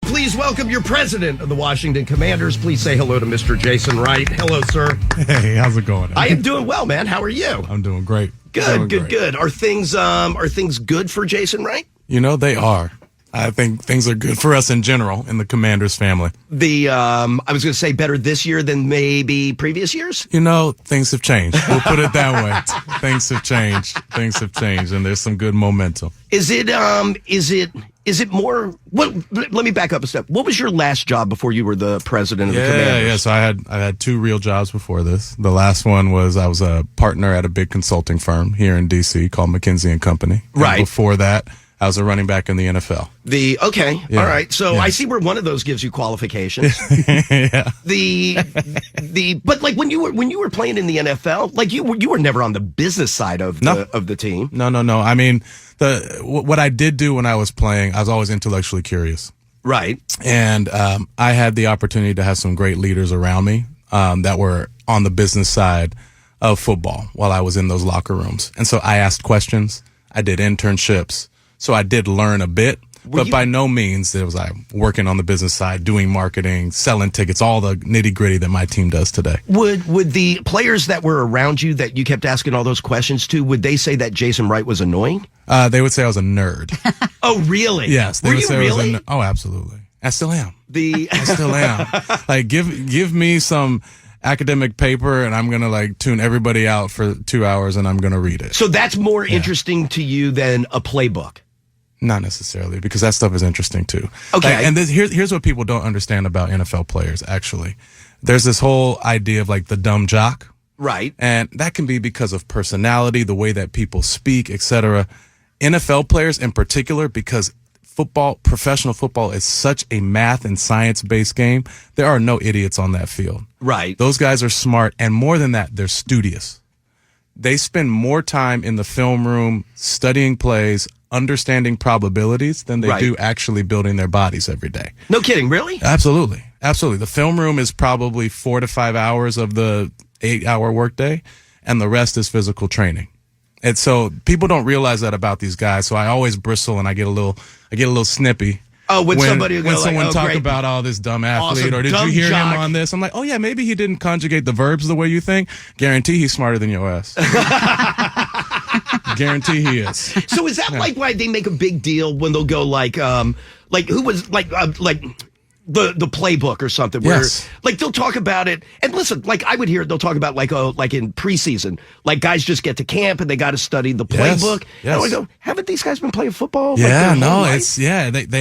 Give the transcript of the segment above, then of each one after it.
Please welcome your president of the Washington Commanders. Please say hello to Mr. Jason Wright. Hello, sir. Hey, how's it going? I am doing well, man. How are you? I'm doing great. Good. Are things good for Jason Wright? You know, they are. I think things are good for us in general in the Commanders family. I was going to say better this year than maybe previous years? You know, things have changed. We'll put it that way. Things have changed, and there's some good momentum. Is it more? Well, let me back up a step. What was your last job before you were the president of the Commanders? Yeah. So I had two real jobs before this. The last one was I was a partner at a big consulting firm here in D.C. called McKinsey & Company. Right. And before that, I was a running back in the NFL. All right. So I see where one of those gives you qualifications. Yeah. But like when you were playing in the NFL, like you were never on the business side of the team. No. I mean, what I did do when I was playing, I was always intellectually curious. Right. And I had the opportunity to have some great leaders around me that were on the business side of football while I was in those locker rooms. And so I asked questions. I did internships. So I did learn a bit, but by no means was I working on the business side, doing marketing, selling tickets, all the nitty gritty that my team does today. Would the players that were around you that you kept asking all those questions to, would they say that Jason Wright was annoying? They would say I was a nerd. Oh, really? Yes. Were you really? Oh, absolutely. I still am. I still am. Like, give me some academic paper and I'm going to tune everybody out for 2 hours and I'm going to read it. So that's more interesting to you than a playbook? Not necessarily, because that stuff is interesting too. Okay. And here's what people don't understand about NFL players, actually. There's this whole idea of the dumb jock. Right. And that can be because of personality, the way that people speak, etc. NFL players in particular, because professional football is such a math and science-based game, there are no idiots on that field. Right. Those guys are smart, and more than that, they're studious. They spend more time in the film room studying plays, understanding probabilities than they do actually building their bodies every day. No kidding, really? Absolutely. The film room is probably 4 to 5 hours of the 8-hour workday, and the rest is physical training. And so people don't realize that about these guys. So I always bristle and I get a little snippy. Oh, when somebody when someone talk about this dumb athlete, awesome. Or did you hear him on this? I'm like, oh yeah, maybe he didn't conjugate the verbs the way you think. Guarantee he's smarter than your ass. Guarantee he is. So is that why they make a big deal when they'll go who was the playbook or something where they'll talk about it, and listen, I would hear they'll talk about in preseason, guys just get to camp and they got to study the playbook. Yes. And I go, haven't these guys been playing football? They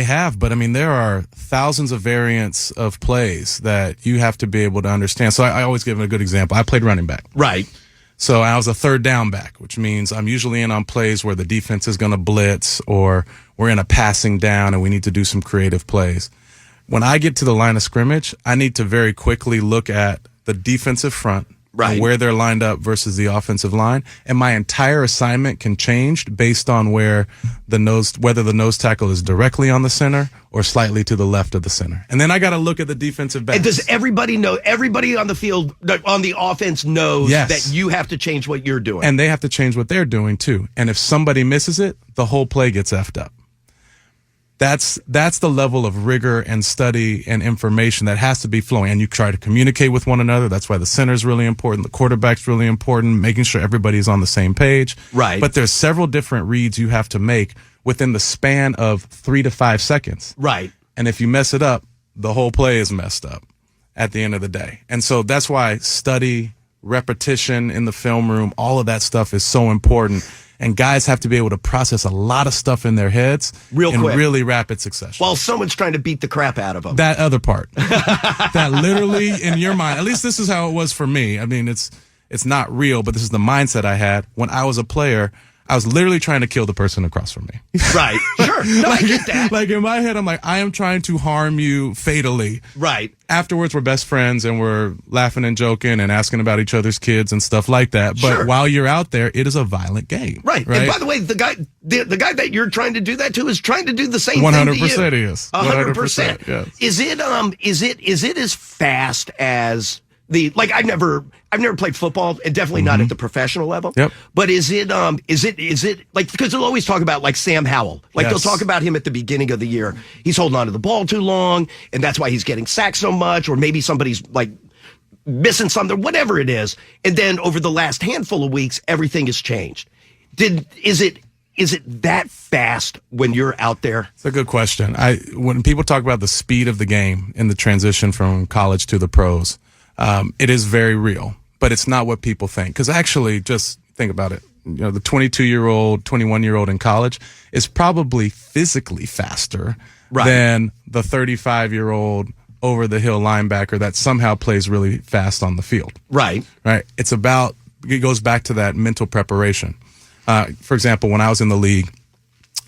have, but I mean there are thousands of variants of plays that you have to be able to understand. So I always give a good example. I played running back. Right. So I was a third down back, which means I'm usually in on plays where the defense is going to blitz or we're in a passing down and we need to do some creative plays. When I get to the line of scrimmage, I need to very quickly look at the defensive front, and where they're lined up versus the offensive line, and my entire assignment can change based on whether the nose tackle is directly on the center or slightly to the left of the center. And then I got to look at the defensive backs. And does everybody know? Everybody on the field, on the offense, knows that you have to change what you're doing, and they have to change what they're doing too. And if somebody misses it, the whole play gets effed up. That's the level of rigor and study and information that has to be flowing. And you try to communicate with one another. That's why the center is really important. The quarterback's really important, making sure everybody's on the same page. Right. But there's several different reads you have to make within the span of 3 to 5 seconds. Right. And if you mess it up, the whole play is messed up at the end of the day. And so that's why study, repetition in the film room, all of that stuff is so important. And guys have to be able to process a lot of stuff in their heads in really rapid succession. While someone's trying to beat the crap out of them. That other part. That literally, in your mind, at least this is how it was for me. I mean, it's not real, but this is the mindset I had. When I was a player, I was literally trying to kill the person across from me. Right. Sure. No, I get that. In my head, I'm like, I am trying to harm you fatally. Right. Afterwards, we're best friends and we're laughing and joking and asking about each other's kids and stuff like that. But while you're out there, it is a violent game. Right. And by the way, the guy that you're trying to do that to is trying to do the same 100% thing to you. 100% he is. 100%. Yes. Is it as fast as like I've never played football, and definitely not at the professional level. Yep. But is it like, because they'll always talk about like Sam Howell. Like Yes. they'll talk about him at the beginning of the year. He's holding on to the ball too long, and that's why he's getting sacked so much, or maybe somebody's like missing something, whatever it is. And then over the last handful of weeks, everything has changed. Is it that fast when you're out there? It's a good question. When people talk about the speed of the game in the transition from college to the pros, it is very real, but it's not what people think. Because actually, just think about it. The 22-year-old, 21-year-old in college is probably physically faster than the 35-year-old over-the-hill linebacker that somehow plays really fast on the field. Right. It goes back to that mental preparation. For example, when I was in the league,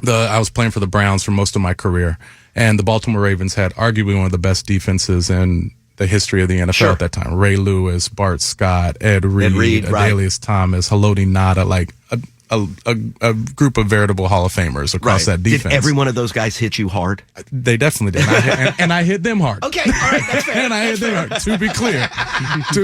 I was playing for the Browns for most of my career, and the Baltimore Ravens had arguably one of the best defenses in the history of the NFL at that time. Ray Lewis, Bart Scott, Ed Reed, Adelius Thomas, Haloti Ngata, like a group of veritable Hall of Famers across that defense. Did every one of those guys hit you hard? They definitely did. And I hit them hard. Okay, all right, that's fair. And I hit them hard, to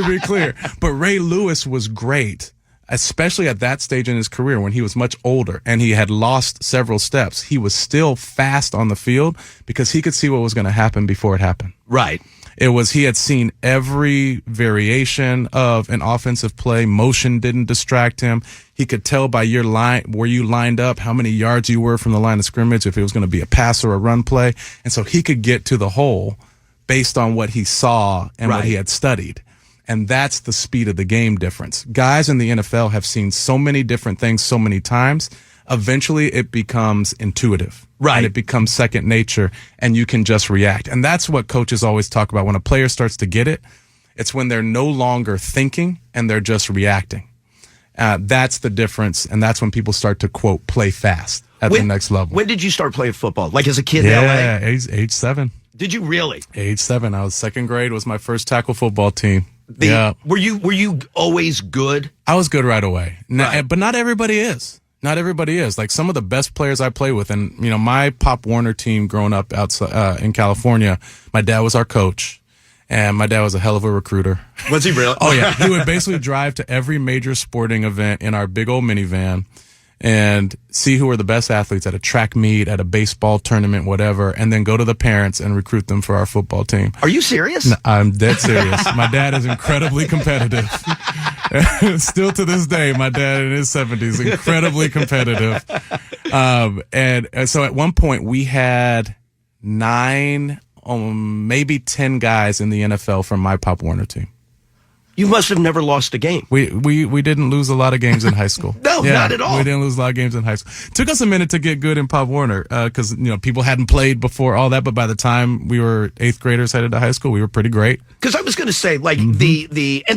be clear. But Ray Lewis was great, especially at that stage in his career when he was much older and he had lost several steps. He was still fast on the field because he could see what was going to happen before it happened. Right. He had seen every variation of an offensive play. Motion didn't distract him. He could tell by your line, where you lined up, how many yards you were from the line of scrimmage, if it was going to be a pass or a run play. And so he could get to the hole based on what he saw and what he had studied. And that's the speed of the game difference. Guys in the NFL have seen so many different things so many times. Eventually it becomes intuitive. Right. And it becomes second nature, and you can just react. And that's what coaches always talk about. When a player starts to get it, it's when they're no longer thinking and they're just reacting. That's the difference, and that's when people start to, quote, play fast at the next level. When did you start playing football? Like as a kid in LA? Yeah, age 7. Did you really? Age 7. I was second grade, was my first tackle football team. Were you always good? I was good right away. Right. But not everybody is. Not everybody is. Like some of the best players I play with, and my Pop Warner team growing up outside in California, my dad was our coach, and my dad was a hell of a recruiter. Was he really? Oh yeah, he would basically drive to every major sporting event in our big old minivan and see who were the best athletes at a track meet, at a baseball tournament, whatever, and then go to the parents and recruit them for our football team. Are you serious? No, I'm dead serious. My dad is incredibly competitive. Still to this day, my dad in his 70s, incredibly competitive. And so at one point we had 9, maybe 10 guys in the NFL from my Pop Warner team. You must have never lost a game. We didn't lose a lot of games in high school. No, not at all. We didn't lose a lot of games in high school. Took us a minute to get good in Pop Warner because people hadn't played before all that. But by the time we were 8th graders headed to high school, we were pretty great. Because I was going to say, like and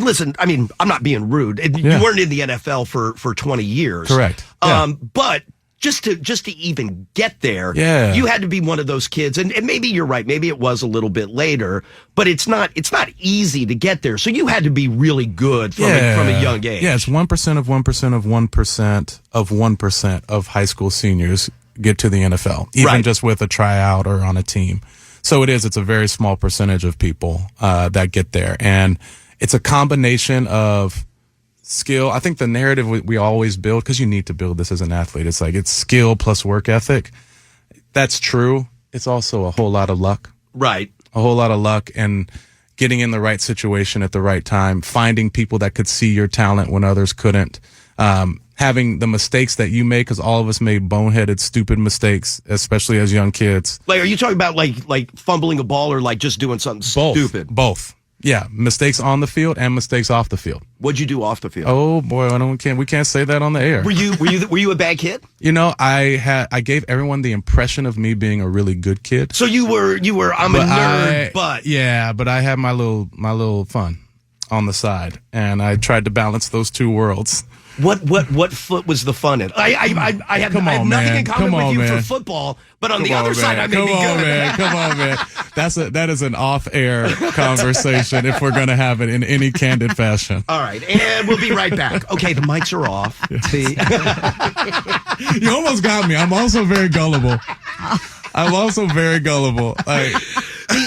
listen, I mean, I'm not being rude. You weren't in the NFL for 20 years, correct? But just to even get there, you had to be one of those kids, and maybe you're right, maybe it was a little bit later, but it's not easy to get there. So you had to be really good from a young age. Yeah, it's 1% of 1% of 1% of 1% of high school seniors get to the NFL, even just with a tryout or on a team. So it's a very small percentage of people that get there, and it's a combination of skill. I think the narrative we always build, because you need to build this as an athlete, it's like it's skill plus work ethic. That's true. It's also a whole lot of luck. Right. A whole lot of luck and getting in the right situation at the right time, finding people that could see your talent when others couldn't, having the mistakes that you make, because all of us made boneheaded, stupid mistakes, especially as young kids. Like, are you talking about like fumbling a ball or like just doing something stupid? Both. Yeah, mistakes on the field and mistakes off the field. What'd you do off the field? Oh boy, we can't say that on the air. Were you a bad kid? I gave everyone the impression of me being a really good kid. So you were I'm a nerd, but I had my little fun on the side, and I tried to balance those two worlds. What foot was the fun in? I have nothing in common with you for football, but on the other side, I may be good. Come on, man. That is an off-air conversation if we're going to have it in any candid fashion. All right, and we'll be right back. Okay, the mics are off. You almost got me. I'm also very gullible.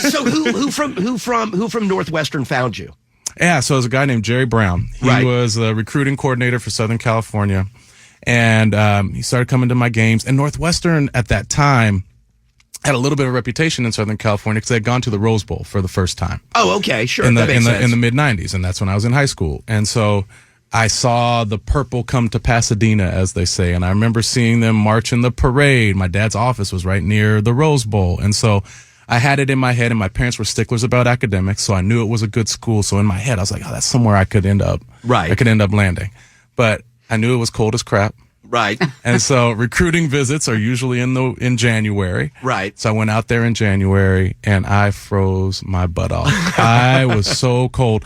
So who from Northwestern found you? Yeah, so there's a guy named Jerry Brown. He was the recruiting coordinator for Southern California, and he started coming to my games. And Northwestern at that time had a little bit of a reputation in Southern California because they had gone to the Rose Bowl for the first time. Oh, okay, sure. In the that makes sense. in the mid '90s, and that's when I was in high school. And so I saw the purple come to Pasadena, as they say, and I remember seeing them march in the parade. My dad's office was right near the Rose Bowl, and so I had it in my head, and my parents were sticklers about academics, so I knew it was a good school. So in my head, I was like, oh, that's somewhere I could end up. Right. I could end up landing. But I knew it was cold as crap. Right. And so recruiting visits are usually in January. Right. So I went out there in January and I froze my butt off. I was so cold.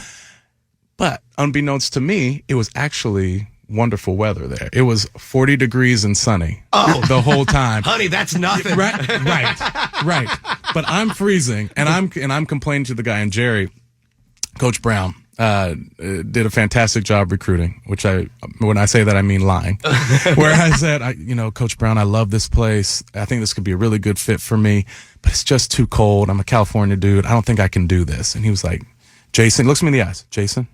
But unbeknownst to me, it was actually wonderful weather there. It was 40 degrees and sunny the whole time. Honey, that's nothing. Right. But I'm freezing and I'm complaining to the guy, and Jerry, Coach Brown, did a fantastic job recruiting, which when I say that, I mean lying. Where I said, Coach Brown, I love this place. I think this could be a really good fit for me, but it's just too cold. I'm a California dude. I don't think I can do this. And he was like, Jason, looks me in the eyes. Jason,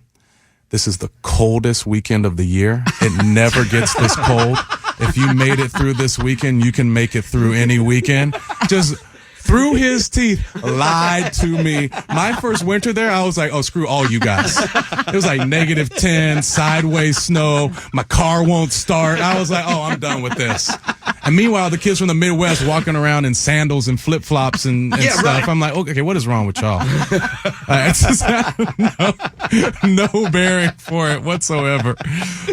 this is the coldest weekend of the year. It never gets this cold. If you made it through this weekend, you can make it through any weekend. Just through his teeth, lied to me. My first winter there, I was like, oh, screw all you guys. It was like -10, sideways snow. My car won't start. I was like, oh, I'm done with this. And meanwhile, the kids from the Midwest walking around in sandals and flip-flops and stuff. Right. I'm like, okay, what is wrong with y'all? It's just no bearing for it whatsoever.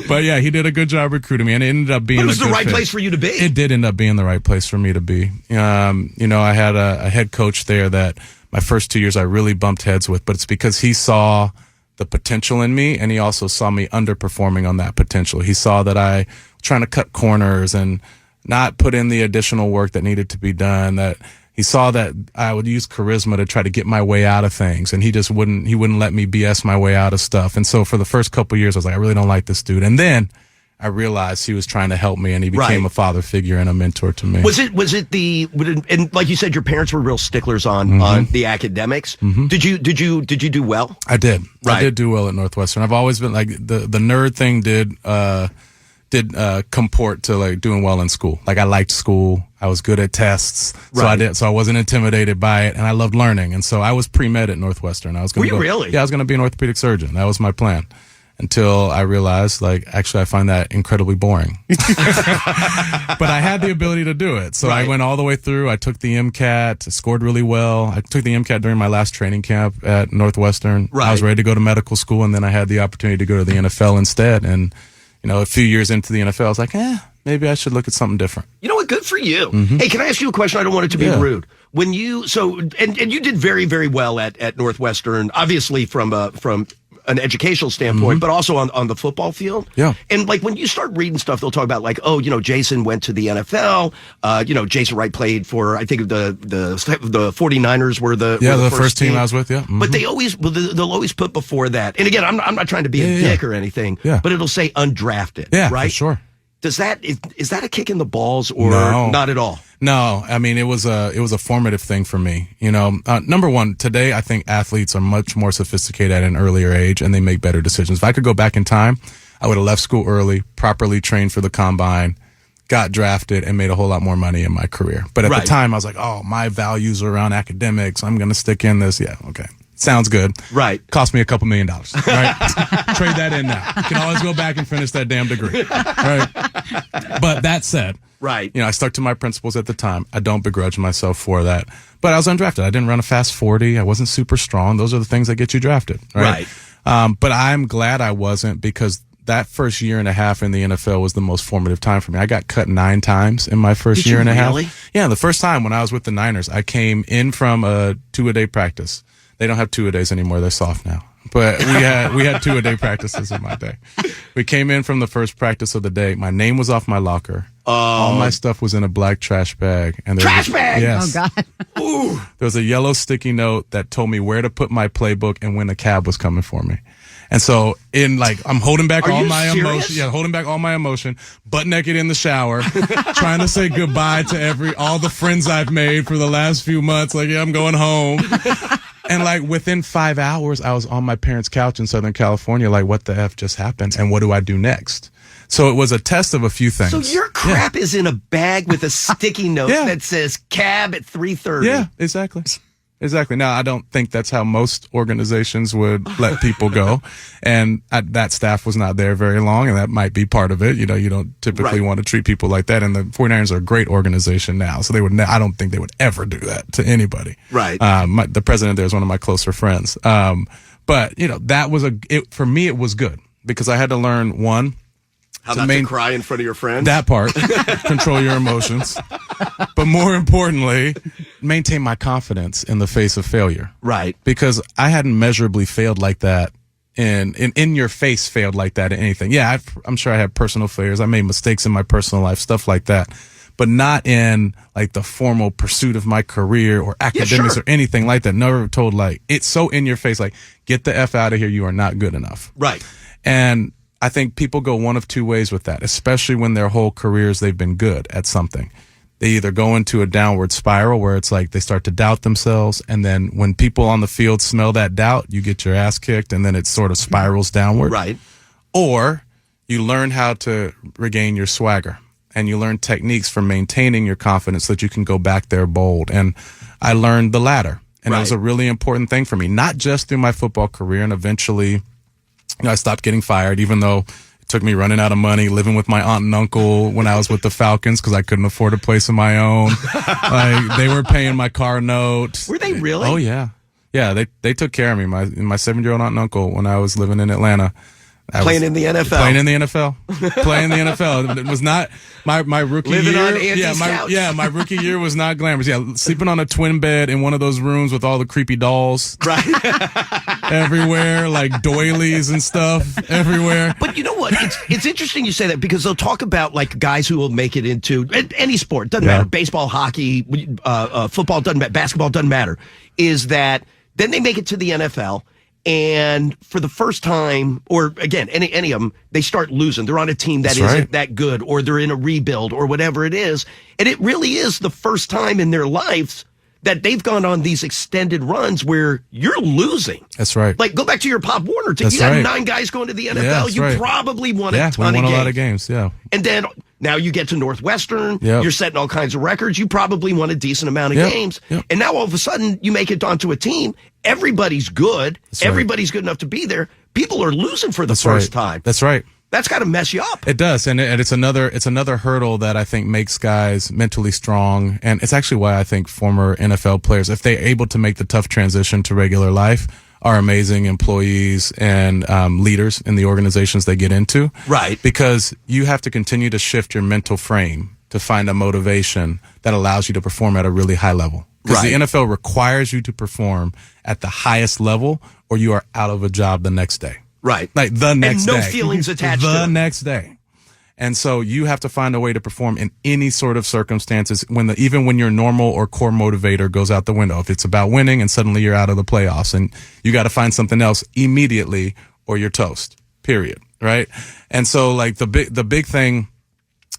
But yeah, he did a good job recruiting me, and it ended up being But it was a good the right fit. place for you to be. It did end up being the right place for me to be. I had a head coach there that my first 2 years I really bumped heads with, but it's because he saw the potential in me, and he also saw me underperforming on that potential. He saw that I was trying to cut corners and not put in the additional work that needed to be done, that he saw that I would use charisma to try to get my way out of things, and he wouldn't let me BS my way out of stuff. And so for the first couple of years, I was like, I really don't like this dude. And then I realized he was trying to help me, and he became a father figure and a mentor to me. Was it and like you said, your parents were real sticklers on the academics. Mm-hmm. Did you do well? I did. Right. I did do well at Northwestern. I've always been like the nerd thing did comport to like doing well in school. Like I liked school. I was good at tests. So I wasn't intimidated by it, and I loved learning. And so I was pre-med at Northwestern. I was going to go. Really? Yeah, I was going to be an orthopedic surgeon. That was my plan. Until I realized, actually, I find that incredibly boring. But I had the ability to do it. So I went all the way through. I took the MCAT, scored really well. I took the MCAT during my last training camp at Northwestern. Right. I was ready to go to medical school, and then I had the opportunity to go to the NFL instead. And, a few years into the NFL, I was like, maybe I should look at something different. You know what? Good for you. Mm-hmm. Hey, can I ask you a question? I don't want it to be rude. When you, and you did very, very well at Northwestern, obviously from an educational standpoint, but also on the football field. Yeah. And when you start reading stuff, they'll talk about Jason went to the NFL. Jason Wright played for, I think the 49ers were the first team I was with. Yeah. Mm-hmm. But they'll always put before that. And again, I'm not trying to be a dick or anything, but it'll say undrafted. Yeah, right? For sure. Is that a kick in the balls or not at all? No, I mean, it was a formative thing for me. Number one, today I think athletes are much more sophisticated at an earlier age, and they make better decisions. If I could go back in time, I would have left school early, properly trained for the combine, got drafted, and made a whole lot more money in my career. But at the time, I was like, oh, my values are around academics. I'm going to stick in this. Yeah, okay. Sounds good. Right. Cost me a couple $1 million. Right. Trade that in now. You can always go back and finish that damn degree. Right. But that said, I stuck to my principles at the time. I don't begrudge myself for that. But I was undrafted. I didn't run a fast 40. I wasn't super strong. Those are the things that get you drafted. Right. But I'm glad I wasn't, because that first year and a half in the NFL was the most formative time for me. I got cut 9 times in my first year and a half. Yeah. The first time when I was with the Niners, I came in from a 2-a-day practice. They don't have 2-a-days anymore. They're soft now. But we had 2-a-day practices in my day. We came in from the first practice of the day. My name was off my locker. All my stuff was in a black trash bag. And trash bag? Yes. Oh, God. Ooh. There was a yellow sticky note that told me where to put my playbook and when a cab was coming for me. And so I'm holding back all my emotion. Yeah, holding back all my emotion, butt naked in the shower, trying to say goodbye to all the friends I've made for the last few months. I'm going home. And like within 5 hours, I was on my parents' couch in Southern California. Like, what the F just happened? And what do I do next? So it was a test of a few things. So your crap is in a bag with a sticky note that says cab at 3:30. Yeah, exactly. Exactly. Now, I don't think that's how most organizations would let people go. And that staff was not there very long, and that might be part of it. You know, you don't typically want to treat people like that. And the 49ers are a great organization now, so I don't think they would ever do that to anybody. Right. The president there is one of my closer friends. But, you know, that was for me, it was good because I had to learn one, how not to cry in front of your friends? That part. Control your emotions. But more importantly, maintain my confidence in the face of failure. Right. Because I hadn't measurably failed like that in your face failed like that in anything. Yeah, I'm sure I had personal failures. I made mistakes in my personal life, stuff like that. But not in like the formal pursuit of my career or academics or anything like that. Never told like, it's so in your face, like, get the F out of here. You are not good enough. Right. And I think people go one of two ways with that, especially when their whole careers they've been good at something. They either go into a downward spiral where it's like they start to doubt themselves, and then when people on the field smell that doubt, you get your ass kicked, and then it sort of spirals downward. Right. Or you learn how to regain your swagger, and you learn techniques for maintaining your confidence so that you can go back there bold. And I learned the latter, and it was a really important thing for me, not just through my football career, and eventually I stopped getting fired, even though it took me running out of money, living with my aunt and uncle when I was with the Falcons because I couldn't afford a place of my own. Like, they were paying my car note. Were they really? Oh, yeah. Yeah, they took care of me. My 7-year-old aunt and uncle when I was living in Atlanta. Playing in the NFL. Playing in the NFL. Playing in the NFL. It was not my rookie Living year. on Auntie's couch. My rookie year was not glamorous. Yeah, sleeping on a twin bed in one of those rooms with all the creepy dolls. Right. Everywhere, like doilies and stuff everywhere. But you know what? It's interesting you say that because they'll talk about like guys who will make it into any sport. Doesn't matter. Baseball, hockey, football, doesn't matter. Basketball, doesn't matter. Is that then they make it to the NFL. And for the first time, or again, any of them, they start losing. They're on a team that isn't that good, or they're in a rebuild, or whatever it is. And it really is the first time in their lives that they've gone on these extended runs where you're losing. That's right. Like, go back to your Pop Warner team. You had 9 guys going to the NFL. You probably won a ton of games. Yeah, we won a lot of games, yeah. And then now you get to Northwestern. You're setting all kinds of records. You probably won a decent amount of games. And now all of a sudden you make it onto a team. Everybody's good. Everybody's good enough to be there. People are losing for the first time. That's right. That's got to mess you up. It does, and it's another hurdle that I think makes guys mentally strong, and it's actually why I think former NFL players, if they're able to make the tough transition to regular life, are amazing employees and leaders in the organizations they get into. Right. Because you have to continue to shift your mental frame to find a motivation that allows you to perform at a really high level. Because the NFL requires you to perform at the highest level, or you are out of a job the next day. Right. Like the next day. And no feelings attached to it. The next day. And so you have to find a way to perform in any sort of circumstances even when your normal or core motivator goes out the window. If it's about winning and suddenly you're out of the playoffs and you got to find something else immediately or you're toast. Period. Right? And so like the big thing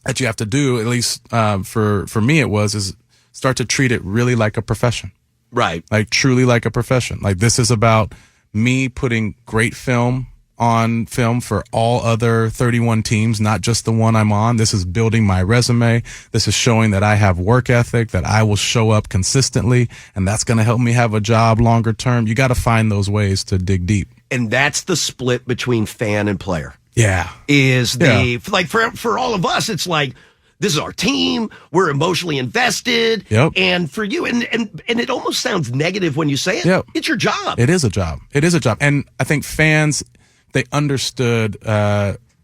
that you have to do, at least for me is start to treat it really like a profession. Right. Like truly like a profession. Like this is about me putting great film on film for all other 31 teams, not just the one I'm on. This is building my resume. This is showing that I have work ethic, that I will show up consistently, and that's going to help me have a job longer term. You got to find those ways to dig deep. And that's the split between fan and player. Yeah. Like for all of us, it's like, this is our team. We're emotionally invested. Yep. And for you, and it almost sounds negative when you say it. Yep. It's your job. It is a job. It is a job. And I think fans, they understood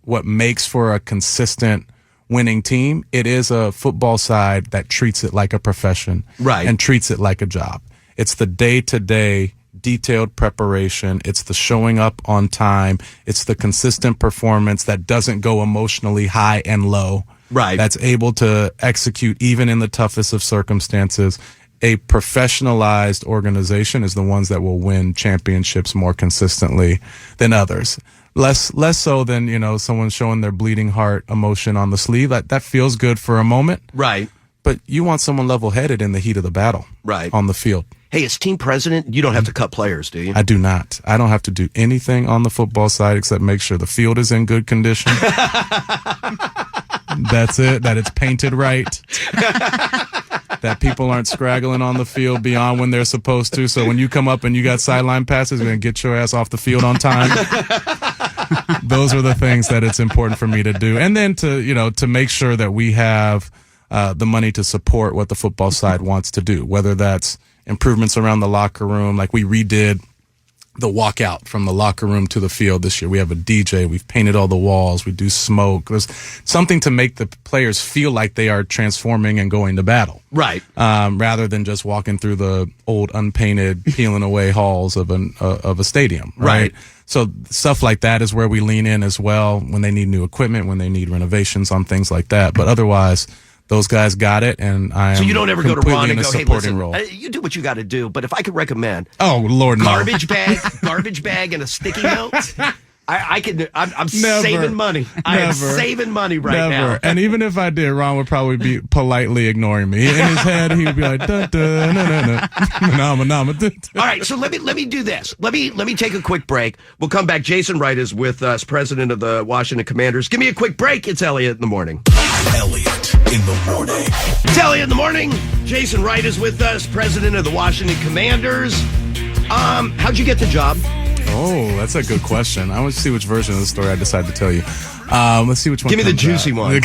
what makes for a consistent winning team. It is a football side that treats it like a profession. Right. And treats it like a job. It's the day-to-day detailed preparation. It's the showing up on time. It's the consistent performance that doesn't go emotionally high and low. Right. That's able to execute even in the toughest of circumstances. A professionalized organization is the ones that will win championships more consistently than others. Less so than, someone showing their bleeding heart emotion on the sleeve. That feels good for a moment. Right. But you want someone level-headed in the heat of the battle. Right. On the field. Hey, as team president, you don't have to cut players, do you? I do not. I don't have to do anything on the football side except make sure the field is in good condition. That's it. That it's painted right. That people aren't scraggling on the field beyond when they're supposed to. So when you come up and you got sideline passes, we're going to get your ass off the field on time. Those are the things that it's important for me to do. And then to make sure that we have the money to support what the football side wants to do, whether that's improvements around the locker room. Like we redid the walkout from the locker room to the field this year. We have a DJ. We've painted all the walls. We do smoke. There's something to make the players feel like they are transforming and going to battle. Right. Rather than just walking through the old unpainted, peeling away halls of a stadium. Right. So stuff like that is where we lean in as well when they need new equipment, when they need renovations on things like that. But otherwise, those guys got it, and so you don't ever go to Ron and go, "Hey, listen, role. You do what you got to do." But if I could recommend, Lord, garbage bag, and a sticky note, I could. I'm saving money. I am saving money right now. And even if I did, Ron would probably be politely ignoring me. In his head, he would be like, dun, dun, no. All right, so let me do this. Let me take a quick break. We'll come back. Jason Wright is with us, president of the Washington Commanders. Give me a quick break. It's Elliot in the Morning. Elliot in the Morning. It's Elliot in the Morning. Jason Wright is with us, president of the Washington Commanders. How'd you get the job? Oh, that's a good question. I want to see which version of the story I decide to tell you. Let's see which one. Give me the juicy one.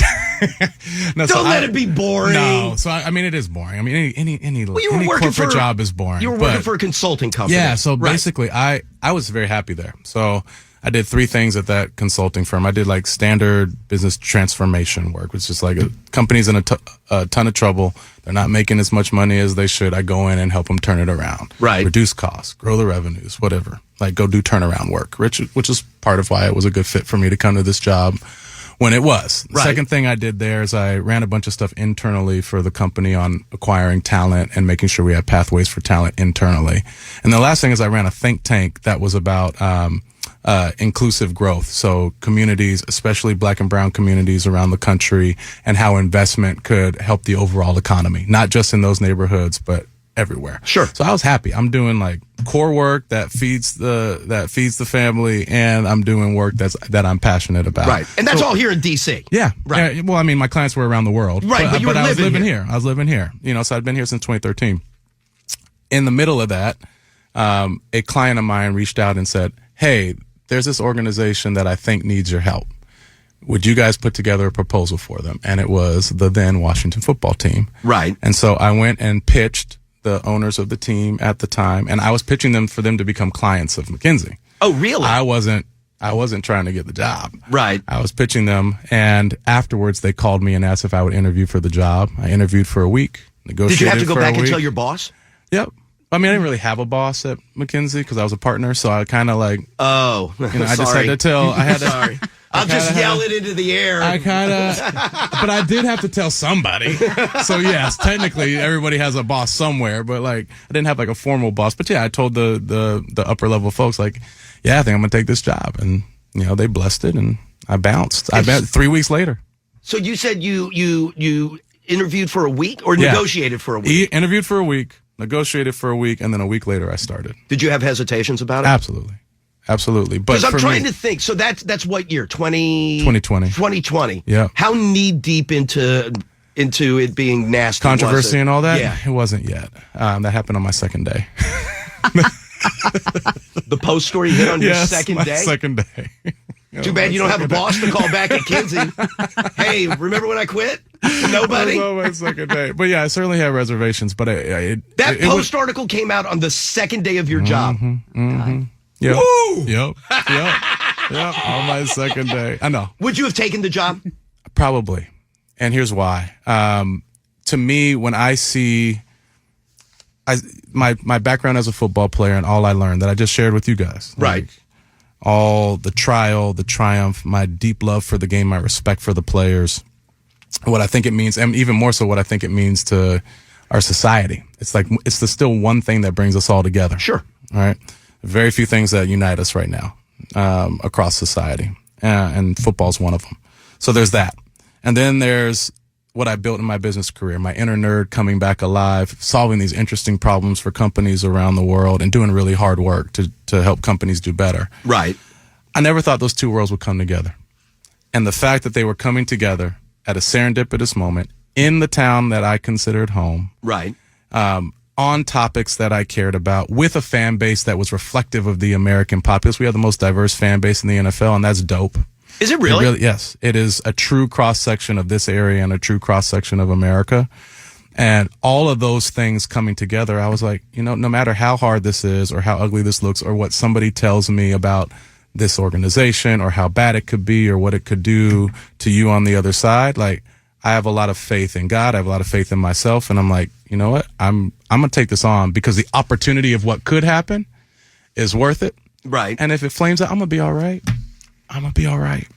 No, Don't let it be boring. No, so I mean, it is boring. I mean, any corporate job is boring. You were working for a consulting company. Yeah, so basically, I was very happy there. So I did 3 things at that consulting firm. I did like standard business transformation work, which is like a company's in a ton of trouble. They're not making as much money as they should. I go in and help them turn it around. Right. Reduce costs, grow the revenues, whatever. Like go do turnaround work, which is part of why it was a good fit for me to come to this job when it was. The second thing I did there is I ran a bunch of stuff internally for the company on acquiring talent and making sure we had pathways for talent internally. And the last thing is I ran a think tank that was about inclusive growth. So communities, especially Black and brown communities around the country, and how investment could help the overall economy, not just in those neighborhoods, but everywhere. Sure. So I was happy. I'm doing like core work that feeds the family, and I'm doing work that I'm passionate about. Right. And that's all here in DC. Yeah. Right. Yeah, well, I mean, my clients were around the world. Right, but I was living here. I was living here. So I'd been here since 2013. In the middle of that, a client of mine reached out and said, "Hey, there's this organization that I think needs your help. Would you guys put together a proposal for them?" And it was the then Washington football team. Right. And so I went and pitched the owners of the team at the time, and I was pitching them for them to become clients of McKinsey. Oh, really? I wasn't trying to get the job. Right. I was pitching them, and afterwards they called me and asked if I would interview for the job. I interviewed for a week, negotiated. Did you have to go for back a and week. tell your boss? Yep. I mean, I didn't really have a boss at McKinsey because I was a partner, so I kind of like. Oh, I just had to tell. I had to. Sorry. I'll just yell it into the air. But I did have to tell somebody. So yes, technically everybody has a boss somewhere, but like I didn't have like a formal boss. But yeah, I told the upper level folks like, yeah, I think I'm gonna take this job, and they blessed it, and I bounced. I bet 3 weeks later. So you said you interviewed for a week or negotiated for a week? Interviewed for a week, negotiated for a week, and then a week later I started. Did you have hesitations about it? Absolutely. But because I'm trying to think. So that's what year? 2020. 2020. Yeah. How knee deep into it being nasty? Controversy and all that? Yeah. It wasn't yet. That happened on my second day. The post story hit on your second day? Second day. Too bad you don't have a boss to call back at Kinsey. Hey, remember when I quit? Nobody? That was on my second day. But yeah, I certainly had reservations. But that post article came out on the second day of your job. Yep. Woo! Yep. On my second day. I know. Would you have taken the job? Probably. And here's why. To me, when I see my background as a football player and all I learned that I just shared with you guys. Right. All the trial, the triumph, my deep love for the game, my respect for the players, what I think it means, and even more so what I think it means to our society. It's like, it's still one thing that brings us all together. Sure. All right. Very few things that unite us right now across society, and football's one of them. So there's that. And then there's what I built in my business career, my inner nerd coming back alive, solving these interesting problems for companies around the world and doing really hard work to help companies do better. Right. I never thought those two worlds would come together. And the fact that they were coming together at a serendipitous moment in the town that I considered home. Right. On topics that I cared about, with a fan base that was reflective of the American populace. We have the most diverse fan base in the NFL, and that's dope. Is it really? Yes. It is a true cross-section of this area and a true cross-section of America. And all of those things coming together, I was like, no matter how hard this is or how ugly this looks or what somebody tells me about this organization or how bad it could be or what it could do to you on the other side, like, I have a lot of faith in God. I have a lot of faith in myself. And I'm like, you know what? I'm going to take this on because the opportunity of what could happen is worth it. Right. And if it flames out, I'm going to be all right. I'm going to be all right.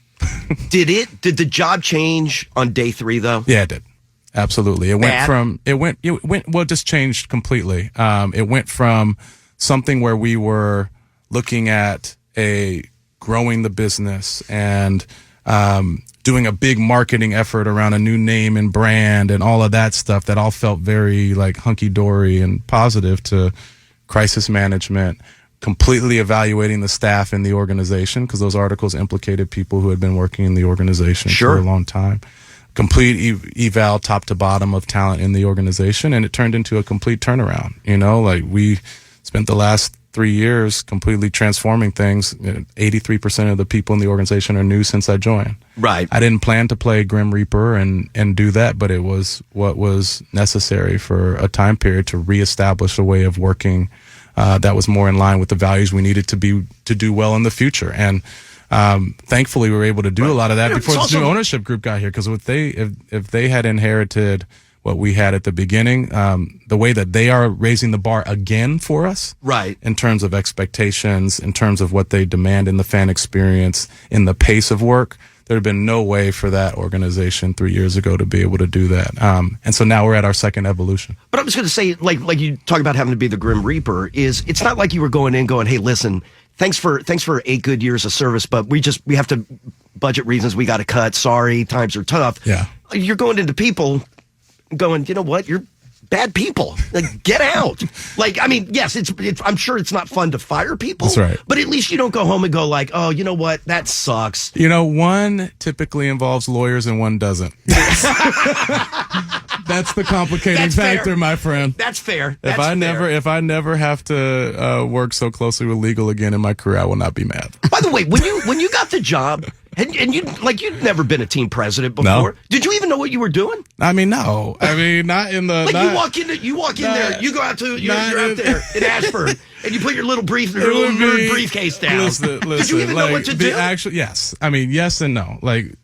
Did the job change on day 3 though? Yeah, it did. Absolutely. It just changed completely. It went from something where we were looking at growing the business and, doing a big marketing effort around a new name and brand and all of that stuff that all felt very like hunky-dory and positive, to crisis management, completely evaluating the staff in the organization because those articles implicated people who had been working in the organization for a long time. Complete eval top to bottom of talent in the organization, and it turned into a complete turnaround. Like we spent the last 3 years completely transforming things. 83% of the people in the organization are new since I joined. Right. I didn't plan to play Grim Reaper and do that, but it was what was necessary for a time period to reestablish a way of working that was more in line with the values we needed to do well in the future. And thankfully, we were able to do a lot of that before this new ownership group got here. Because if they had inherited what we had at the beginning, the way that they are raising the bar again for us, right, in terms of expectations, in terms of what they demand in the fan experience, in the pace of work, there had been no way for that organization 3 years ago to be able to do that. And so now we're at our second evolution. But I was going to say, like you talk about having to be the Grim Reaper, it's not like you were going in going, hey, listen, thanks for 8 good years of service, but we have to, budget reasons, we got to cut. Sorry, times are tough. Yeah. You're going into people going, you know what, you're bad people. Like, get out. Like, I mean, yes, it's I'm sure it's not fun to fire people. That's right. But at least you don't go home and go like, oh, you know what, that sucks. One typically involves lawyers and one doesn't. That's the complicating factor, fair. my friend. That's fair. If I never have to work so closely with legal again in my career, I will not be mad. By the way, when you got the you'd never been a team president before. No. Did you even know what you were doing? I mean, no. I mean, not in the. Like, you walk in there, you go out to you're out there in Ashburn, and you put your little nerd briefcase down. Listen, Did you even know what to do? Yes. I mean, yes and no. Like,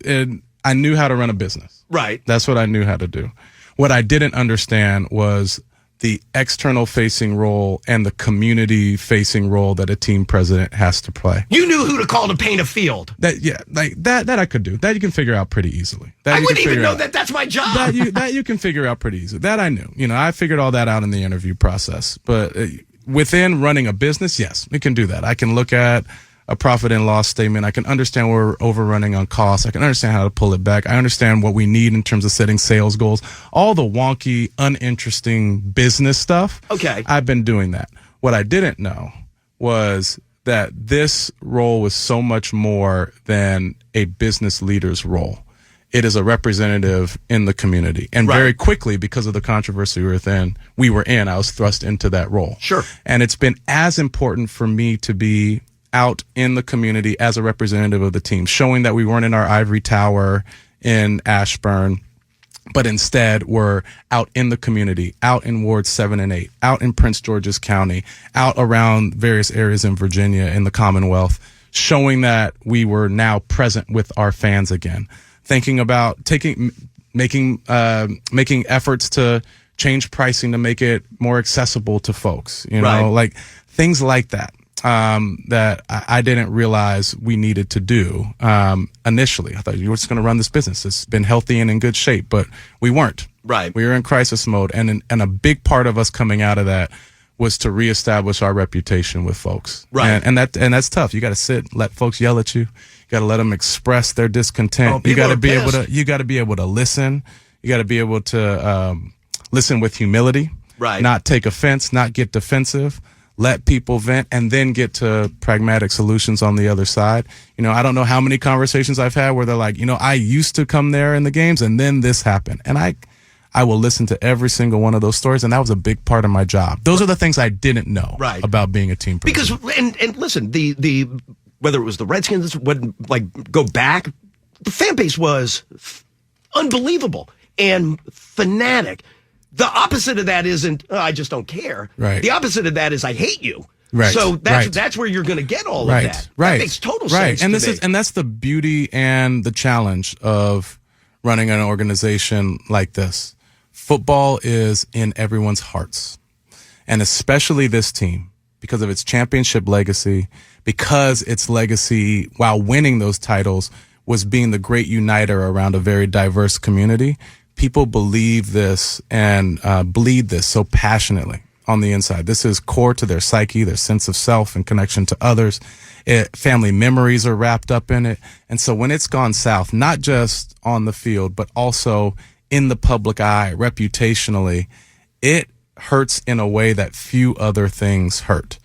I knew how to run a business. Right. That's what I knew how to do. What I didn't understand was the external facing role and the community facing role that a team president has to play. You knew who to call to paint a field. That I could do. That you can figure out pretty easily. I wouldn't even know that that's my job. That you can figure out pretty easily. That I knew. I figured all that out in the interview process. But within running a business, yes, we can do that. I can look at a profit and loss statement. I can understand where we're overrunning on costs. I can understand how to pull it back. I understand what we need in terms of setting sales goals. All the wonky, uninteresting business stuff. Okay. I've been doing that. What I didn't know was that this role was so much more than a business leader's role. It is a representative in the community. And very quickly, because of the controversy we were in, I was thrust into that role. Sure. And it's been as important for me to be out in the community as a representative of the team, showing that we weren't in our ivory tower in Ashburn, but instead we're out in the community, out in Wards 7 and 8, out in Prince George's County, out around various areas in Virginia, in the Commonwealth, showing that we were now present with our fans again, thinking about making efforts to change pricing to make it more accessible to folks, like things like that. That I didn't realize we needed to do initially. I thought you were just going to run this business. It's been healthy and in good shape, but we weren't. Right. We were in crisis mode, and a big part of us coming out of that was to reestablish our reputation with folks. Right. And that's tough. You got to sit, let folks yell at you. You got to let them express their discontent. You got to be able to listen. You got to be able to listen with humility, Right. not take offense, not get defensive, let people vent, and then get to pragmatic solutions on the other side. You know, I don't know how many conversations I've had where they're like, you know, I used to come there in the games and then this happened. And I will listen to every single one of those stories, and that was a big part of my job. Those are the things I didn't know about being a team president. Because and listen, the whether it was the Redskins would go back, the fan base was unbelievable and fanatic. The opposite of that isn't I just don't care. Right. The opposite of that is I hate you. Right. So that's where you're going to get all of that. Right. That makes total sense. And to me. and that's the beauty and the challenge of running an organization like this. Football is in everyone's hearts, and especially this team because of its championship legacy, because its legacy while winning those titles was being the great uniter around a very diverse community. People believe this and bleed this so passionately on the inside. This is core to their psyche, their sense of self and connection to others. Family memories are wrapped up in it. And so when it's gone south, not just on the field, but also in the public eye, reputationally, it hurts in a way that few other things hurt.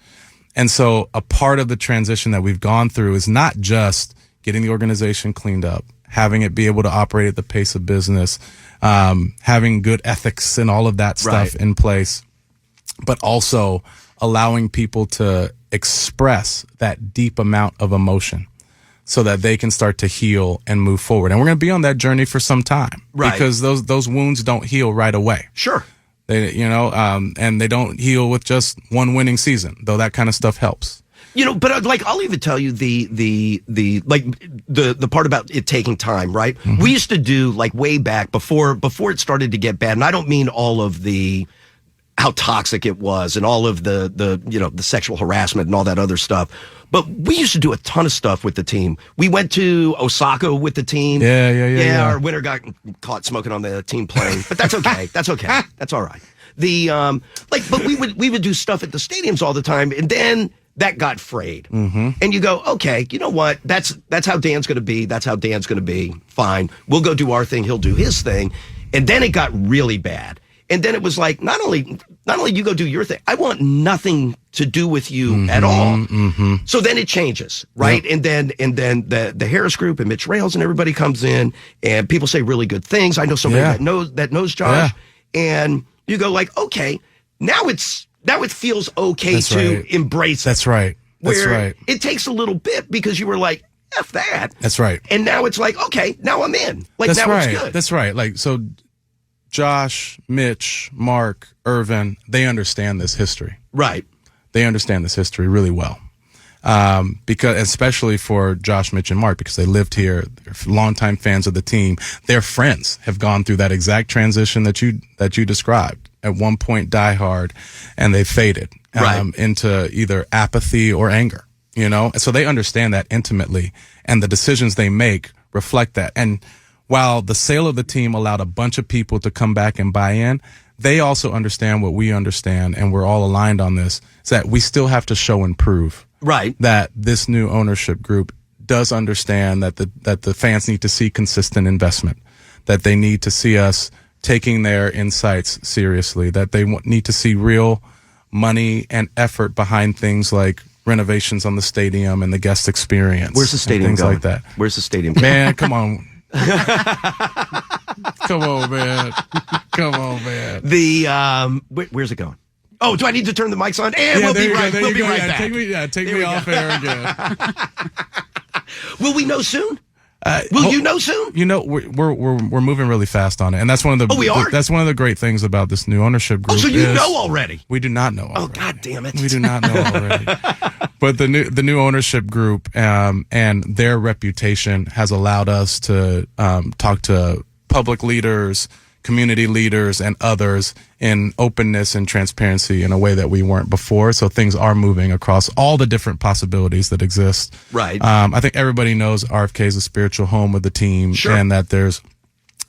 And so a part of the transition that we've gone through is not just getting the organization cleaned up, having it be able to operate at the pace of business, having good ethics and all of that stuff in place, but also allowing people to express that deep amount of emotion so that they can start to heal and move forward. And we're going to be on that journey for some time, because those wounds don't heal right away. Sure. They, and they don't heal with just one winning season, though that kind of stuff helps. But I'll even tell you the part about it taking time, right? Mm-hmm. We used to do way back before it started to get bad, and I don't mean all of how toxic it was and all of the sexual harassment and all that other stuff. But we used to do a ton of stuff with the team. We went to Osaka with the team. Yeah. Our winner got caught smoking on the team plane, but that's okay. That's okay. That's all right. But we would do stuff at the stadiums all the time, and then that got frayed. Mm-hmm. And you go, okay, you know what? That's how Dan's going to be. That's how Dan's going to be. Fine. We'll go do our thing. He'll do his thing. And then it got really bad. And then it was like, not only you go do your thing, I want nothing to do with you at all. Mm-hmm. So then it changes, right? Yep. And then the Harris Group and Mitch Rales and everybody comes in, and people say really good things. I know somebody that knows Josh, and you go okay, now it feels okay embrace it. That's right. It takes a little bit because you were like, F that. That's right. And now it's like, okay, now I'm in. It's good. That's right. So Josh, Mitch, Mark, Irvin, they understand this history. Right. They understand this history really well. Because especially for Josh, Mitch, and Mark, because they lived here, they're longtime fans of the team. Their friends have gone through that exact transition that you described. At one point, diehard, and they faded into either apathy or anger. And so they understand that intimately, and the decisions they make reflect that. And while the sale of the team allowed a bunch of people to come back and buy in, they also understand what we understand, and we're all aligned on this, is that we still have to show and prove that this new ownership group does understand that the fans need to see consistent investment, that they need to see us taking their insights seriously, that they need to see real money and effort behind things like renovations on the stadium and the guest experience. Where's the stadium things going? Like that. Where's the stadium going? Man, come on. Come on, man. Where's it going? Oh, do I need to turn the mics on? And we'll be right back. Take me off air again. Will we know soon? Will you know soon? We're moving really fast on it, and that's one of the. We are. That's one of the great things about this new ownership group. Oh, so you know already? We do not know already. Oh, God damn it! We do not know already. But the new ownership group and their reputation has allowed us to talk to public leaders, community leaders, and others in openness and transparency in a way that we weren't before. So things are moving across all the different possibilities that exist. Right. I think everybody knows RFK is a spiritual home of the team, and that there's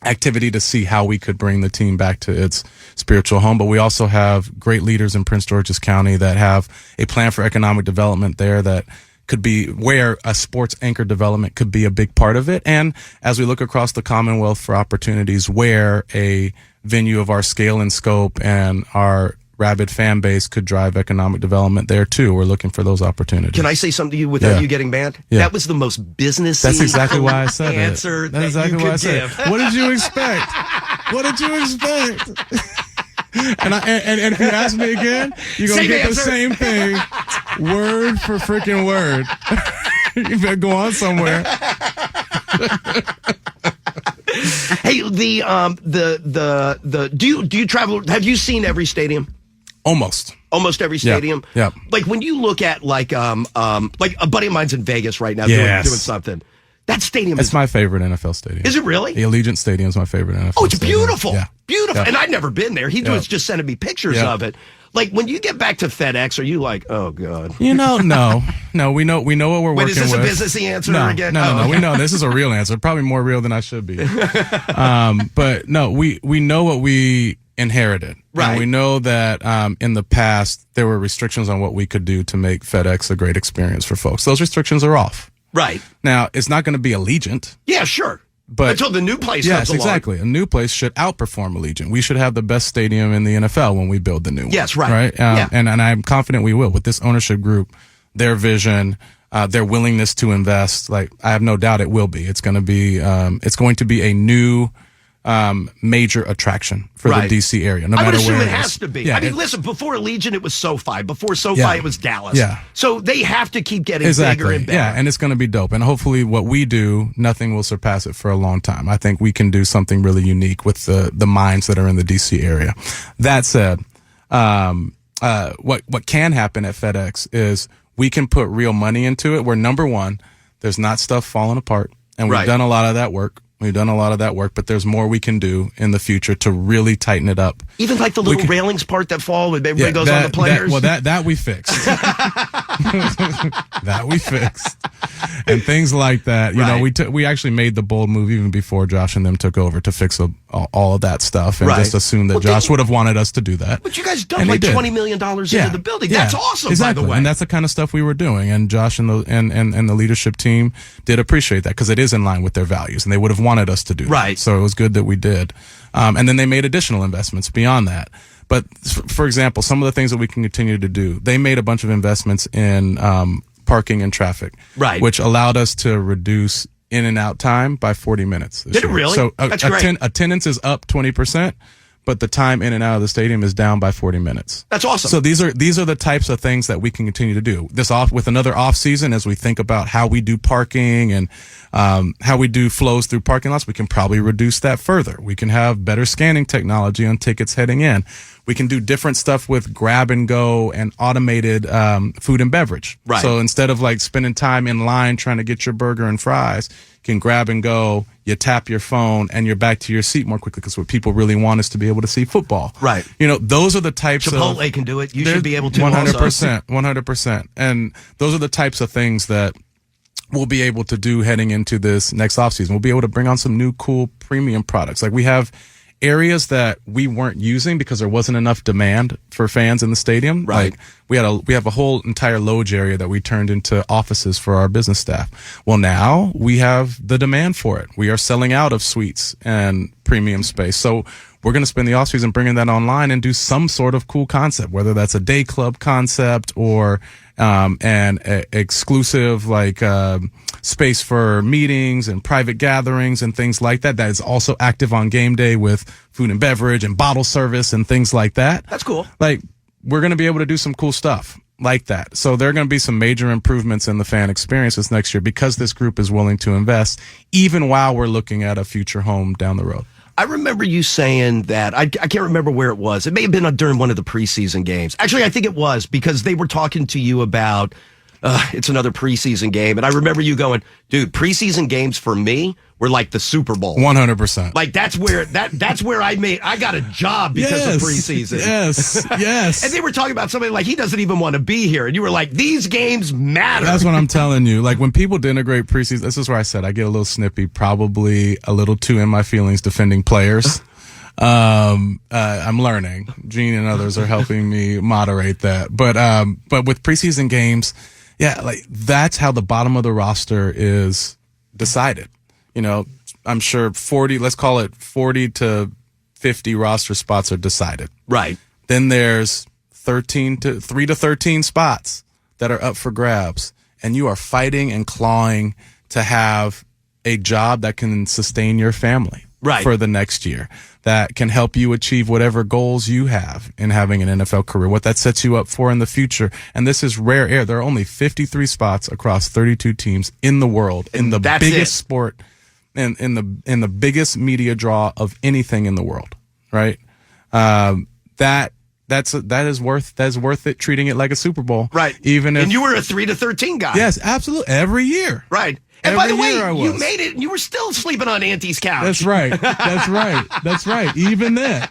activity to see how we could bring the team back to its spiritual home. But we also have great leaders in Prince George's County that have a plan for economic development there that could be where a sports anchor development could be a big part of it. And as we look across the Commonwealth for opportunities where a venue of our scale and scope and our rabid fan base could drive economic development there too. We're looking for those opportunities. Can I say something to you without you getting mad? Yeah. That was the most businessy That's exactly why I said answer it. That's that exactly you why I could said give. it. What did you expect? What did you expect? And if you ask me again, you're going to get the same thing, word for freaking word. You better go on somewhere. Hey, do you travel? Have you seen every stadium? Almost Every stadium. Yeah. Like when you look at like a buddy of mine's in Vegas right now doing something. That stadium is my favorite NFL stadium. Is it really? The Allegiant Stadium is my favorite NFL. Oh, it's stadium. beautiful. Yeah. Beautiful. Yeah. And I've never been there. He was just sending me pictures of it. Like when you get back to FedEx, are you like, oh God? You know, no. We know what we're working with. Is this a businessy answer again? No. Okay. We know this is a real answer. Probably more real than I should be. But no, we know what we inherited. Right. And we know that in the past there were restrictions on what we could do to make FedEx a great experience for folks. Those restrictions are off. Right. Now, it's not going to be Allegiant. Yeah, sure. But until the new place comes along. Yes, exactly. A new place should outperform Allegiant. We should have the best stadium in the NFL when we build the new one. Yes, right. Right? And I'm confident we will. With this ownership group, their vision, their willingness to invest, like I have no doubt it will be. It's going to be a new major attraction for the DC area, no matter where it has to be. Yeah, I mean, listen, before Allegiant, it was SoFi. Before SoFi, it was Dallas. Yeah. So they have to keep getting bigger and better. Yeah, and it's going to be dope. And hopefully what we do, nothing will surpass it for a long time. I think we can do something really unique with the minds that are in the DC area. That said, what can happen at FedEx is we can put real money into it where, number one, there's not stuff falling apart. And we've done a lot of that work. But there's more we can do in the future to really tighten it up. Even like the little railings part that fall when everybody goes on the players? That we fixed. That we fixed. And things like that. You know, we actually made the bold move even before Josh and them took over to fix all of that stuff and just assume that Josh would have wanted us to do that. But you guys dumped like $20 million into the building. That's awesome, exactly. by the way. And that's the kind of stuff we were doing. And Josh and the leadership team did appreciate that because it is in line with their values and they would have wanted us to do that. So it was good that we did. And then they made additional investments beyond that. But for example, some of the things that we can continue to do, they made a bunch of investments in parking and traffic, which allowed us to reduce in and out time by 40 minutes. Did it really? So That's great. Attendance is up 20%. But the time in and out of the stadium is down by 40 minutes. That's awesome. So these are the types of things that we can continue to do. With another off season, as we think about how we do parking and how we do flows through parking lots, we can probably reduce that further. We can have better scanning technology on tickets heading in. We can do different stuff with grab and go and automated food and beverage. Right. So instead of like spending time in line trying to get your burger and fries, you can grab and go, you tap your phone, and you're back to your seat more quickly because what people really want is to be able to see football. Right. You know, those are the types Chipotle can do it. You should be able to 100%. 100%. And those are the types of things that we'll be able to do heading into this next offseason. We'll be able to bring on some new cool premium products. Like we have areas that we weren't using because there wasn't enough demand for fans in the stadium. Right. Like we have a whole entire loge area that we turned into offices for our business staff. Well, now we have the demand for it. We are selling out of suites and premium space. So we're going to spend the offseason bringing that online and do some sort of cool concept, whether that's a day club concept or an exclusive space for meetings and private gatherings and things like that. That is also active on game day with food and beverage and bottle service and things like that. That's cool. Like we're going to be able to do some cool stuff like that. So there are going to be some major improvements in the fan experience this next year because this group is willing to invest even while we're looking at a future home down the road. I remember you saying that, I can't remember where it was. It may have been during one of the preseason games. Actually, I think it was because they were talking to you about, it's another preseason game. And I remember you going, dude, preseason games for me were like the Super Bowl. 100%. Like that's where I got a job because of preseason. Yes. And they were talking about somebody like he doesn't even want to be here. And you were like, these games matter. That's what I'm telling you. Like when people denigrate preseason, this is where I said I get a little snippy, probably a little too in my feelings defending players. I'm learning. Gene and others are helping me moderate that. But with preseason games, Yeah, like that's how the bottom of the roster is decided. You know, I'm sure 40, let's call it 40 to 50 roster spots are decided. Right. Then there's 3 to 13 spots that are up for grabs, and you are fighting and clawing to have a job that can sustain your family for the next year, that can help you achieve whatever goals you have in having an NFL career, what that sets you up for in the future. And this is rare air. There are only 53 spots across 32 teams in the world, in the biggest sport, and in the biggest media draw of anything in the world, right? That is worth it, treating it like a Super Bowl. Right. Even if, and you were a 3 to 13 guy. Yes, absolutely. Every year. Right. And by the way, you made it and you were still sleeping on Auntie's couch. That's right. That's right. That's right. Even then.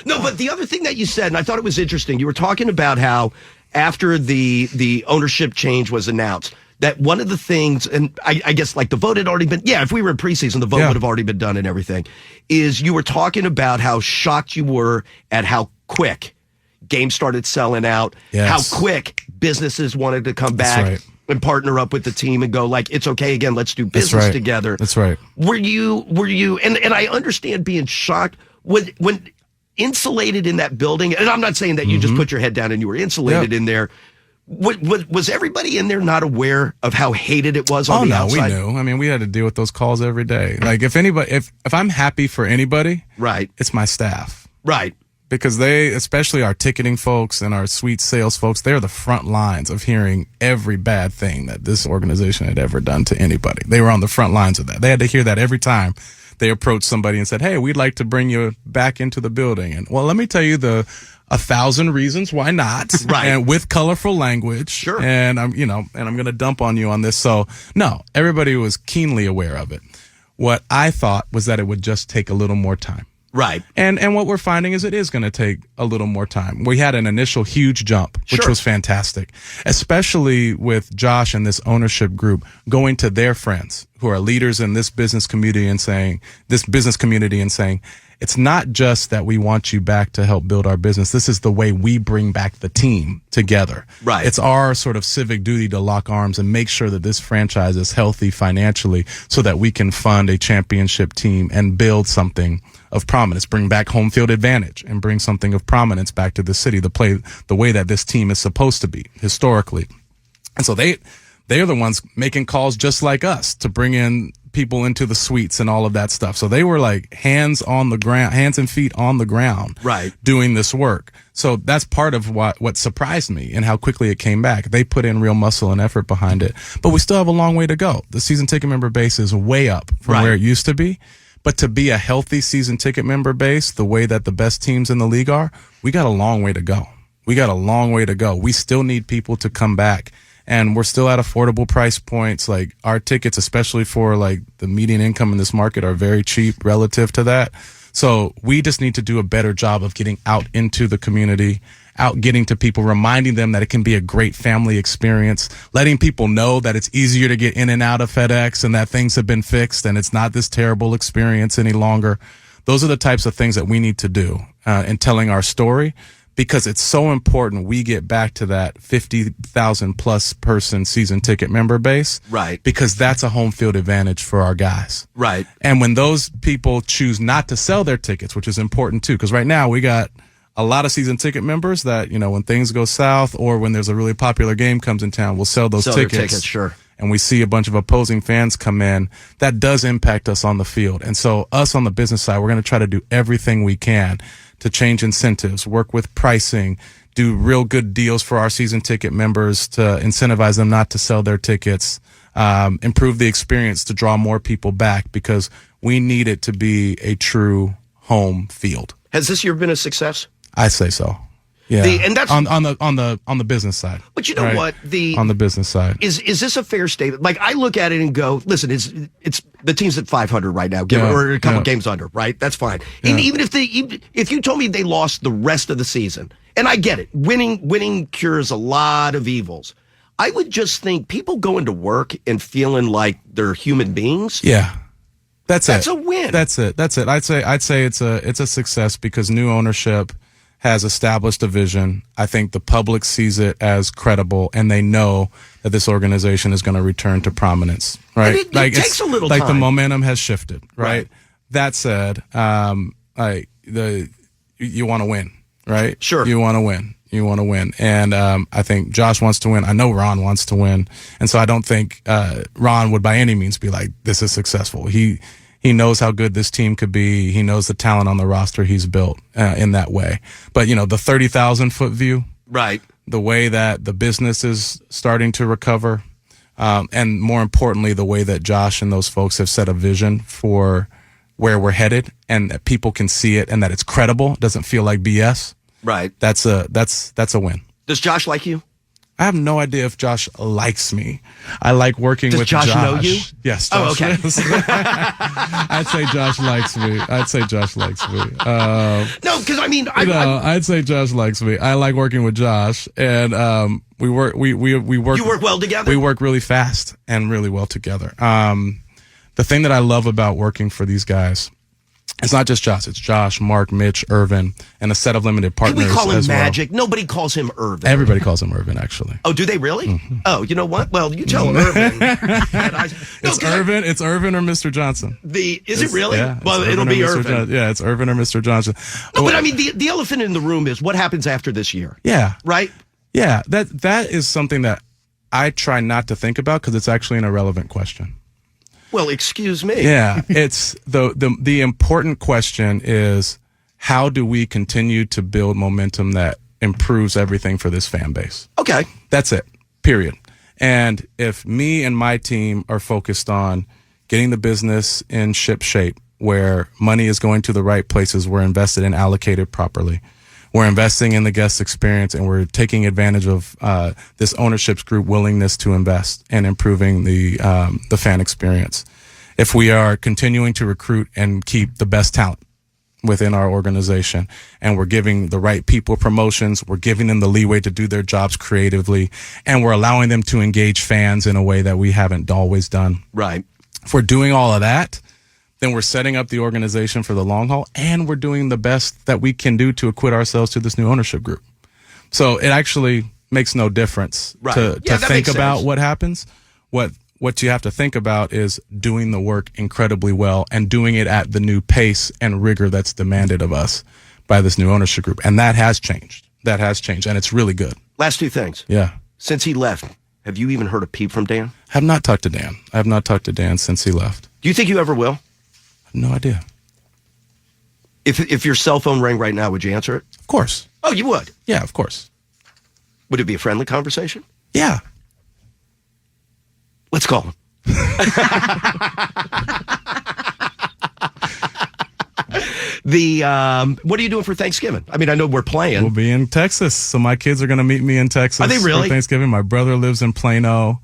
No, but the other thing that you said, and I thought it was interesting, you were talking about how after the ownership change was announced, that one of the things, and I guess like the vote had already been, if we were in preseason, the vote would have already been done and everything, is you were talking about how shocked you were at how quick games started selling out, how quick businesses wanted to come back and partner up with the team and go like, it's okay again, let's do business together. That's right. Were you, and I understand being shocked when insulated in that building, and I'm not saying that you just put your head down and you were insulated in there. Was everybody in there not aware of how hated it was on the outside? We knew. I mean, we had to deal with those calls every day. Like if I'm happy for anybody, it's my staff. Right. Because they, especially our ticketing folks and our suite sales folks, they're the front lines of hearing every bad thing that this organization had ever done to anybody. They were on the front lines of that. They had to hear that every time they approached somebody and said, hey, we'd like to bring you back into the building. And well, let me tell you 1,000 reasons why not. Right. And with colorful language. Sure. And I'm going to dump on you on this. So no, everybody was keenly aware of it. What I thought was that it would just take a little more time. Right. And what we're finding is it is going to take a little more time. We had an initial huge jump, which was fantastic, especially with Josh and this ownership group going to their friends who are leaders in this business community and saying, it's not just that we want you back to help build our business. This is the way we bring back the team together. Right. It's our sort of civic duty to lock arms and make sure that this franchise is healthy financially so that we can fund a championship team and build something of prominence, bring back home field advantage and bring something of prominence back to the city, the way that this team is supposed to be historically. And so they are the ones making calls just like us to bring in people into the suites and all of that stuff. So they were like hands and feet on the ground, doing this work. So that's part of what surprised me and how quickly it came back. They put in real muscle and effort behind it, but we still have a long way to go. The season ticket member base is way up from where it used to be. But to be a healthy season ticket member base, the way that the best teams in the league are, we got a long way to go. We still need people to come back. And we're still at affordable price points. Like our tickets, especially for like the median income in this market, are very cheap relative to that. So we just need to do a better job of getting out into the community, getting to people, reminding them that it can be a great family experience, letting people know that it's easier to get in and out of FedEx and that things have been fixed and it's not this terrible experience any longer. Those are the types of things that we need to do in telling our story, because it's so important we get back to that 50,000 plus person season ticket member base. Right. Because that's a home field advantage for our guys. Right. And when those people choose not to sell their tickets, which is important too, because right now we got a lot of season ticket members that, when things go south or when there's a really popular game comes in town, we'll sell those tickets. Sure. And we see a bunch of opposing fans come in. That does impact us on the field. And so us on the business side, we're going to try to do everything we can to change incentives, work with pricing, do real good deals for our season ticket members to incentivize them not to sell their tickets, improve the experience to draw more people back, because we need it to be a true home field. Has this year been a success? I say so. Yeah, and that's on the business side. But you know what? On the business side, is this a fair statement? Like I look at it and go, listen, it's the team's at 500 right now, or a couple games under, right? That's fine. And even if you told me they lost the rest of the season, and I get it, winning cures a lot of evils. I would just think people going to work and feeling like they're human beings. Yeah. That's a win. That's it. I'd say it's a success because new ownership has established a vision. I think the public sees it as credible, and they know that this organization is going to return to prominence, right? And it takes a little like time. the momentum has shifted, right? Right. That said, you want to win, right? Sure. You want to win. You want to win. And I think Josh wants to win. I know Ron wants to win. And so I don't think Ron would by any means be like, this is successful. He knows how good this team could be. He knows the talent on the roster he's built in that way. But, the 30,000-foot view, Right. the way that the business is starting to recover, and more importantly, the way that Josh and those folks have set a vision for where we're headed and that people can see it and that it's credible, doesn't feel like BS. Right. That's a win. Does Josh like you? I have no idea if Josh likes me. I like working with Josh. Does Josh know you? Yes. Oh, Josh okay. is. I'd say Josh likes me. No, because I'd say Josh likes me. I like working with Josh, and we work. We work. You work well together. We work really fast and really well together. The thing that I love about working for these guys, it's not just Josh. It's Josh, Mark, Mitch, Irvin, and a set of limited partners. We call him as Magic. Well. Nobody calls him Irvin. Everybody calls him Irvin, actually. Oh, do they really? Mm-hmm. Oh, you know what? Well, you tell him Irvin. It's Irvin. It's Irvin or Mr. Johnson. Is it really? Yeah, well, it'll be Irvin. Yeah, it's Irvin or Mr. Johnson. No, but the elephant in the room is what happens after this year. Yeah. Right? Yeah, that is something that I try not to think about because it's actually an irrelevant question. Well, excuse me. Yeah, it's the important question is how do we continue to build momentum that improves everything for this fan base? Okay. That's it. Period. And if me and my team are focused on getting the business in ship shape where money is going to the right places, we're invested and allocated properly. We're investing in the guest experience, and we're taking advantage of this ownership's group willingness to invest and improving the fan experience. If we are continuing to recruit and keep the best talent within our organization, and we're giving the right people promotions, we're giving them the leeway to do their jobs creatively, and we're allowing them to engage fans in a way that we haven't always done. Right. If we're doing all of that, then we're setting up the organization for the long haul, and we're doing the best that we can do to acquit ourselves to this new ownership group. So it actually makes no difference to think about what happens. What you have to think about is doing the work incredibly well and doing it at the new pace and rigor that's demanded of us by this new ownership group. And that has changed. And it's really good. Last two things. Yeah. Since he left, have you even heard a peep from Dan? I have not talked to Dan. I have not talked to Dan since he left. Do you think you ever will? No idea. If your cell phone rang right now, would you answer it? Of course. Oh, you would? Yeah, of course. Would it be a friendly conversation? Yeah. Let's call him. What are you doing for Thanksgiving? I mean, I know we're playing. We'll be in Texas, so my kids are going to meet me in Texas. Are they really? For Thanksgiving. My brother lives in Plano.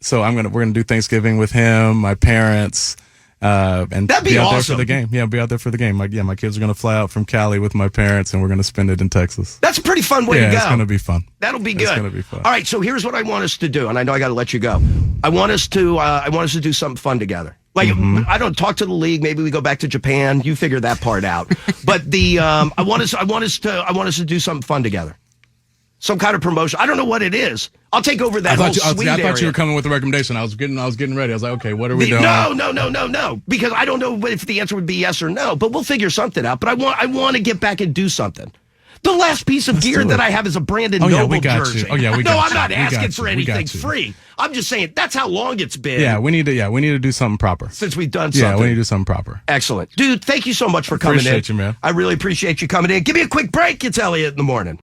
So we're gonna do Thanksgiving with him, my parents, and that'd be out awesome. there for the game. Yeah, be out there for the game. My kids are gonna fly out from Cali with my parents, and we're gonna spend it in Texas. That's a pretty fun way to go. Yeah, it's gonna be fun. That'll be good. It's gonna be fun. All right, so here's what I want us to do, and I know I got to let you go. I want us to do something fun together. Like I don't talk to the league. Maybe we go back to Japan. You figure that part out. But I want us to do something fun together. Some kind of promotion. I don't know what it is. I'll take over that whole suite I thought area. you were coming with a recommendation. I was getting ready. I was like, okay, what are we doing? No. Because I don't know if the answer would be yes or no. But we'll figure something out. But I want to get back and do something. The last piece of gear that I have is a Brandon Noble jersey. You. Oh yeah, we got No, you. I'm not asking for We anything got you. free. I'm just saying that's how long it's been. Yeah, we need to do something proper. Since we've done something. Yeah, we need to do something proper. Excellent. Dude, thank you so much for coming in. Appreciate you, man. I really appreciate you coming in. Give me a quick break. It's Elliot in the Morning.